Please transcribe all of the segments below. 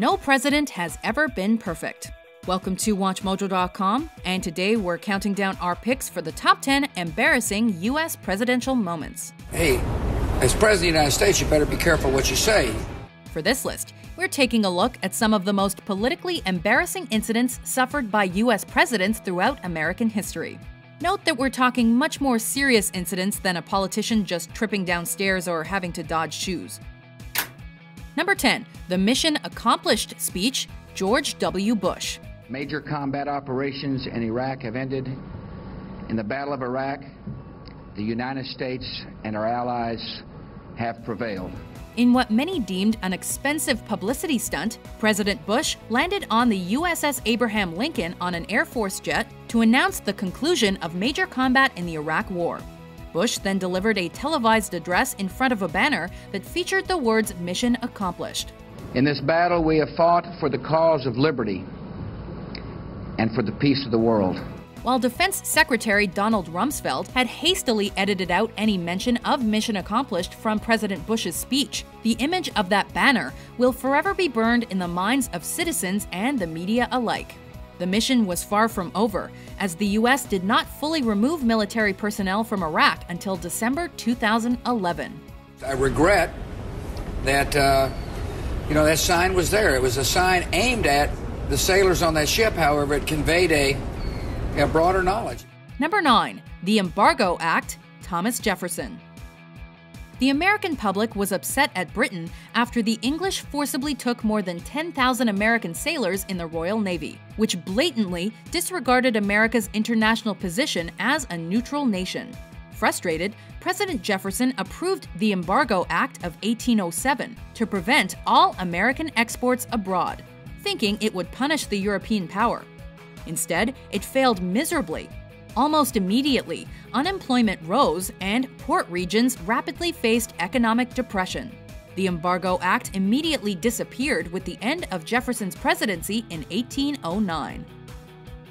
No president has ever been perfect. Welcome to WatchMojo.com, and today we're counting down our picks for the top 10 embarrassing U.S. presidential moments. Hey, as President of the United States, you better be careful what you say. For this list, we're taking a look at some of the most politically embarrassing incidents suffered by U.S. presidents throughout American history. Note that we're talking much more serious incidents than a politician just tripping downstairs or having to dodge shoes. Number 10. The Mission Accomplished speech, George W. Bush. Major combat operations in Iraq have ended. In the Battle of Iraq, the United States and our allies have prevailed. In what many deemed an expensive publicity stunt, President Bush landed on the USS Abraham Lincoln on an Air Force jet to announce the conclusion of major combat in the Iraq War. Bush then delivered a televised address in front of a banner that featured the words "Mission Accomplished." In this battle, we have fought for the cause of liberty and for the peace of the world. While Defense Secretary Donald Rumsfeld had hastily edited out any mention of Mission Accomplished from President Bush's speech, the image of that banner will forever be burned in the minds of citizens and the media alike. The mission was far from over, as the U.S. did not fully remove military personnel from Iraq until December 2011. I regret that, that sign was there. It was a sign aimed at the sailors on that ship. However, it conveyed a broader knowledge. Number 9. The Embargo Act, Thomas Jefferson. The American public was upset at Britain after the English forcibly took more than 10,000 American sailors in the Royal Navy, which blatantly disregarded America's international position as a neutral nation. Frustrated, President Jefferson approved the Embargo Act of 1807 to prevent all American exports abroad, thinking it would punish the European power. Instead, it failed miserably. Almost immediately, unemployment rose and port regions rapidly faced economic depression. The Embargo Act immediately disappeared with the end of Jefferson's presidency in 1809.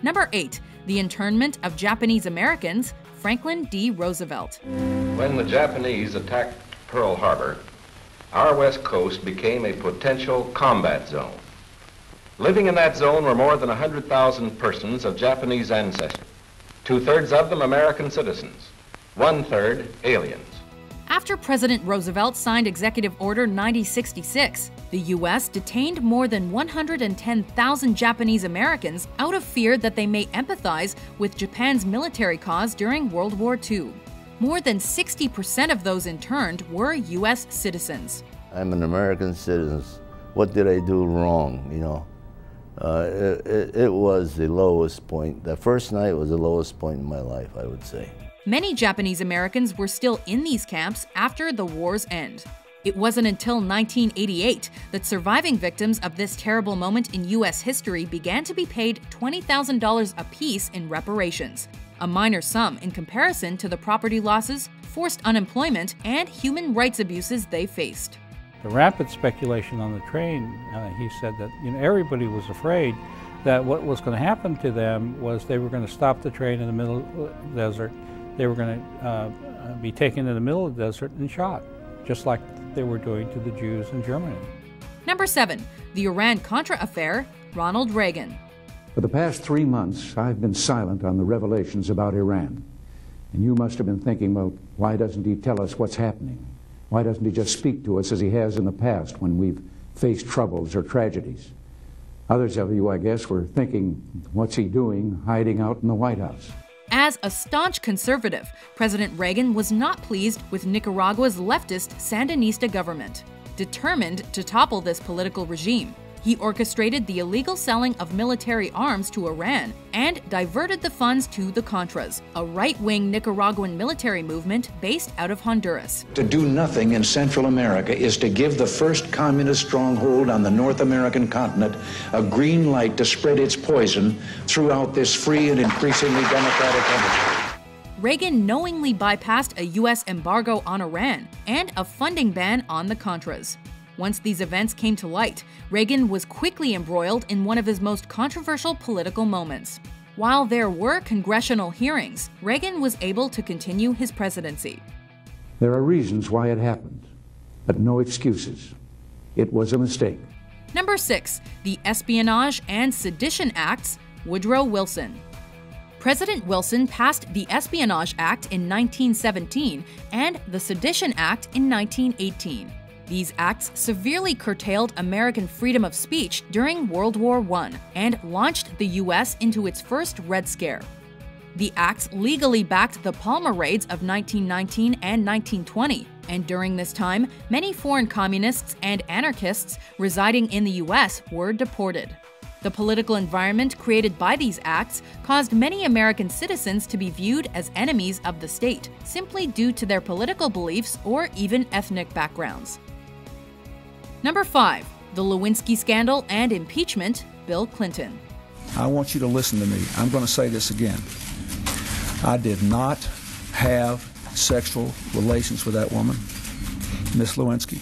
Number 8. The internment of Japanese Americans, Franklin D. Roosevelt. When the Japanese attacked Pearl Harbor, our west coast became a potential combat zone. Living in that zone were more than 100,000 persons of Japanese ancestry. 2/3 of them American citizens, 1/3 aliens. After President Roosevelt signed Executive Order 9066, the U.S. detained more than 110,000 Japanese Americans out of fear that they may empathize with Japan's military cause during World War II. More than 60% of those interned were U.S. citizens. I'm an American citizen. What did I do wrong, It was the lowest point. The first night was the lowest point in my life, I would say. Many Japanese Americans were still in these camps after the war's end. It wasn't until 1988 that surviving victims of this terrible moment in U.S. history began to be paid $20,000 apiece in reparations, a minor sum in comparison to the property losses, forced unemployment, and human rights abuses they faced. The rapid speculation on the train, he said that everybody was afraid that what was going to happen to them was they were going to stop the train in the middle of the desert. They were going to be taken in the middle of the desert and shot, just like they were doing to the Jews in Germany. Number 7. The Iran-Contra affair, Ronald Reagan. For the past 3 months, I've been silent on the revelations about Iran. And you must have been thinking, well, why doesn't he tell us what's happening? Why doesn't he just speak to us as he has in the past when we've faced troubles or tragedies? Others of you, I guess, were thinking, what's he doing hiding out in the White House? As a staunch conservative, President Reagan was not pleased with Nicaragua's leftist Sandinista government. Determined to topple this political regime, he orchestrated the illegal selling of military arms to Iran and diverted the funds to the Contras, a right-wing Nicaraguan military movement based out of Honduras. To do nothing in Central America is to give the first communist stronghold on the North American continent a green light to spread its poison throughout this free and increasingly democratic country. Reagan knowingly bypassed a U.S. embargo on Iran and a funding ban on the Contras. Once these events came to light, Reagan was quickly embroiled in one of his most controversial political moments. While there were congressional hearings, Reagan was able to continue his presidency. There are reasons why it happened, but no excuses. It was a mistake. Number 6. The Espionage and Sedition Acts, Woodrow Wilson. President Wilson passed the Espionage Act in 1917 and the Sedition Act in 1918. These acts severely curtailed American freedom of speech during World War I and launched the U.S. into its first Red Scare. The acts legally backed the Palmer raids of 1919 and 1920, and during this time, many foreign communists and anarchists residing in the U.S. were deported. The political environment created by these acts caused many American citizens to be viewed as enemies of the state, simply due to their political beliefs or even ethnic backgrounds. Number 5. The Lewinsky Scandal and Impeachment, Bill Clinton. I want you to listen to me. I'm going to say this again. I did not have sexual relations with that woman, Miss Lewinsky.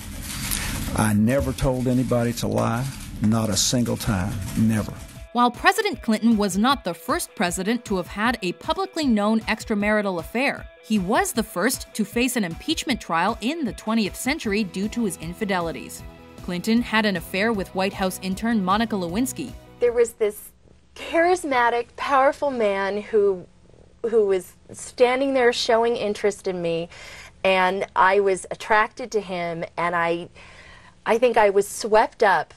I never told anybody to lie, not a single time, never. While President Clinton was not the first president to have had a publicly known extramarital affair, he was the first to face an impeachment trial in the 20th century due to his infidelities. Clinton had an affair with White House intern Monica Lewinsky. There was this charismatic, powerful man who was standing there showing interest in me, and I was attracted to him, and I think I was swept up,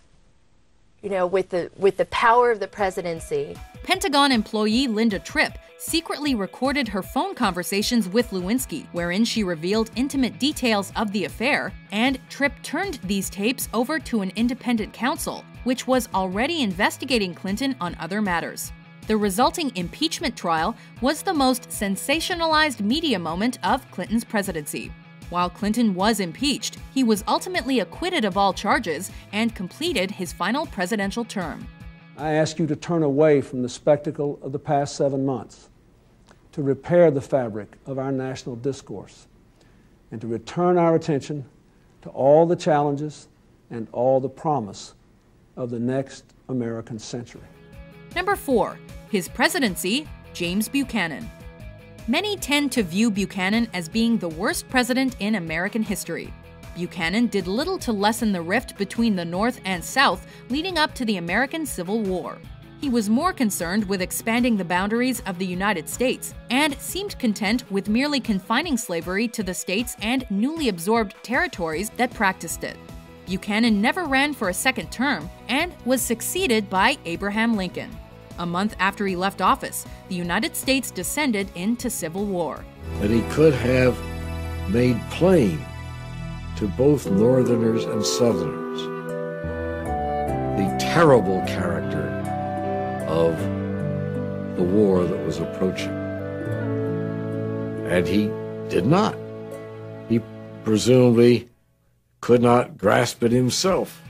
with the power of the presidency. Pentagon employee Linda Tripp secretly recorded her phone conversations with Lewinsky, wherein she revealed intimate details of the affair, and Tripp turned these tapes over to an independent counsel, which was already investigating Clinton on other matters. The resulting impeachment trial was the most sensationalized media moment of Clinton's presidency. While Clinton was impeached, he was ultimately acquitted of all charges and completed his final presidential term. I ask you to turn away from the spectacle of the past 7 months, to repair the fabric of our national discourse, and to return our attention to all the challenges and all the promise of the next American century. Number 4. His presidency, James Buchanan. Many tend to view Buchanan as being the worst president in American history. Buchanan did little to lessen the rift between the North and South leading up to the American Civil War. He was more concerned with expanding the boundaries of the United States and seemed content with merely confining slavery to the states and newly absorbed territories that practiced it. Buchanan never ran for a second term and was succeeded by Abraham Lincoln. A month after he left office, the United States descended into civil war. That he could have made plain to both Northerners and Southerners the terrible character of the war that was approaching. And he did not. He presumably could not grasp it himself.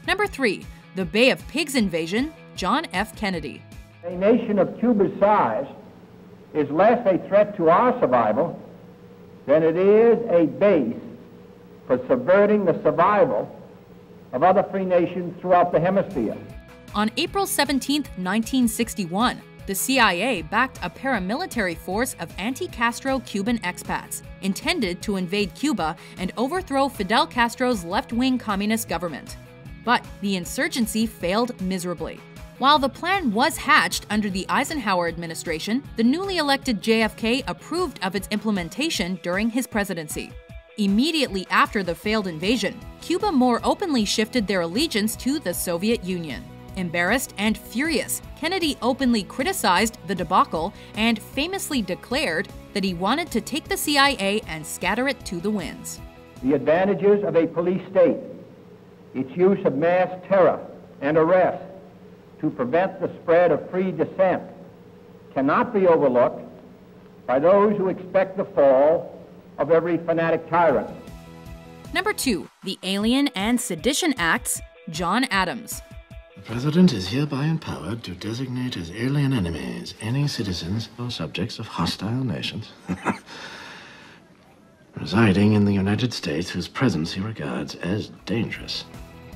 Number 3. The Bay of Pigs invasion, John F. Kennedy. A nation of Cuba's size is less a threat to our survival than it is a base for subverting the survival of other free nations throughout the hemisphere. On April 17, 1961, the CIA backed a paramilitary force of anti-Castro Cuban expats intended to invade Cuba and overthrow Fidel Castro's left-wing communist government. But the insurgency failed miserably. While the plan was hatched under the Eisenhower administration, the newly elected JFK approved of its implementation during his presidency. Immediately after the failed invasion, Cuba more openly shifted their allegiance to the Soviet Union. Embarrassed and furious, Kennedy openly criticized the debacle and famously declared that he wanted to take the CIA and scatter it to the winds. The advantages of a police state, its use of mass terror and arrest to prevent the spread of free dissent, cannot be overlooked by those who expect the fall of every fanatic tyrant. Number 2. The Alien and Sedition Acts, John Adams. The President is hereby empowered to designate as alien enemies any citizens or subjects of hostile nations residing in the United States whose presence he regards as dangerous.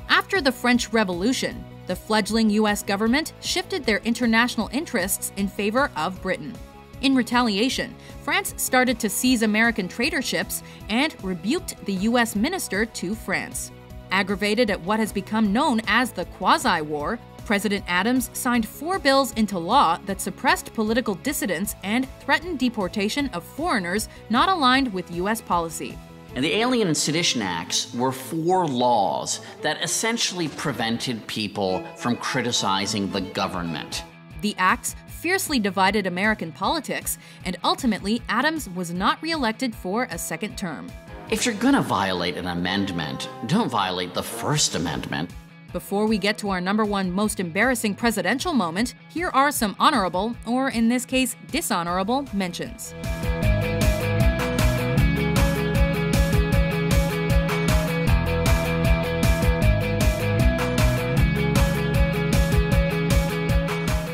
After the French Revolution, the fledgling U.S. government shifted their international interests in favor of Britain. In retaliation, France started to seize American trader ships and rebuked the U.S. minister to France. Aggravated at what has become known as the Quasi-War, President Adams signed 4 bills into law that suppressed political dissidents and threatened deportation of foreigners not aligned with U.S. policy. And the Alien and Sedition Acts were 4 laws that essentially prevented people from criticizing the government. The acts fiercely divided American politics, and ultimately Adams was not reelected for a second term. If you're gonna violate an amendment, don't violate the First Amendment. Before we get to our #1 most embarrassing presidential moment, here are some honorable, or in this case, dishonorable, mentions.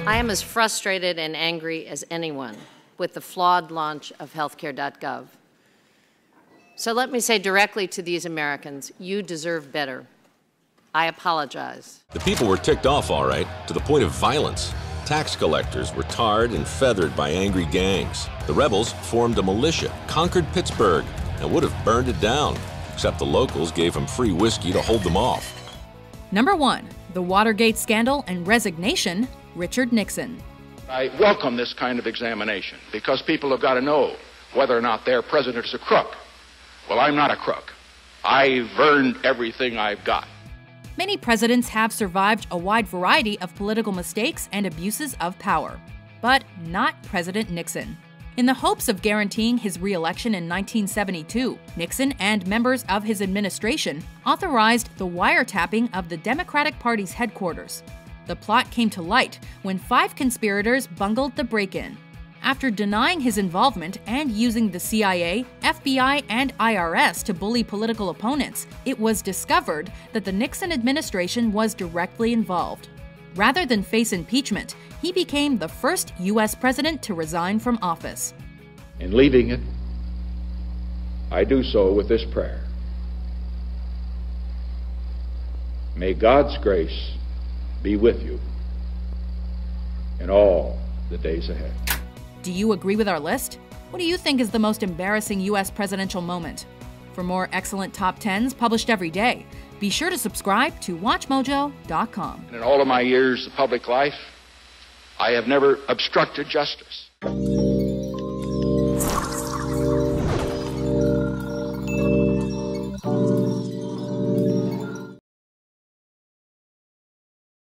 I am as frustrated and angry as anyone with the flawed launch of healthcare.gov. So let me say directly to these Americans, you deserve better. I apologize. The people were ticked off, all right, to the point of violence. Tax collectors were tarred and feathered by angry gangs. The rebels formed a militia, conquered Pittsburgh, and would have burned it down, except the locals gave them free whiskey to hold them off. #1, the Watergate scandal and resignation, Richard Nixon. I welcome this kind of examination because people have got to know whether or not their president is a crook. Well, I'm not a crook. I've earned everything I've got. Many presidents have survived a wide variety of political mistakes and abuses of power, but not President Nixon. In the hopes of guaranteeing his re-election in 1972, Nixon and members of his administration authorized the wiretapping of the Democratic Party's headquarters. The plot came to light when 5 conspirators bungled the break-in. After denying his involvement and using the CIA, FBI, and IRS to bully political opponents, it was discovered that the Nixon administration was directly involved. Rather than face impeachment, he became the first U.S. president to resign from office. In leaving it, I do so with this prayer. May God's grace be with you in all the days ahead. Do you agree with our list? What do you think is the most embarrassing U.S. presidential moment? For more excellent top 10s published every day, be sure to subscribe to WatchMojo.com. In all of my years of public life, I have never obstructed justice.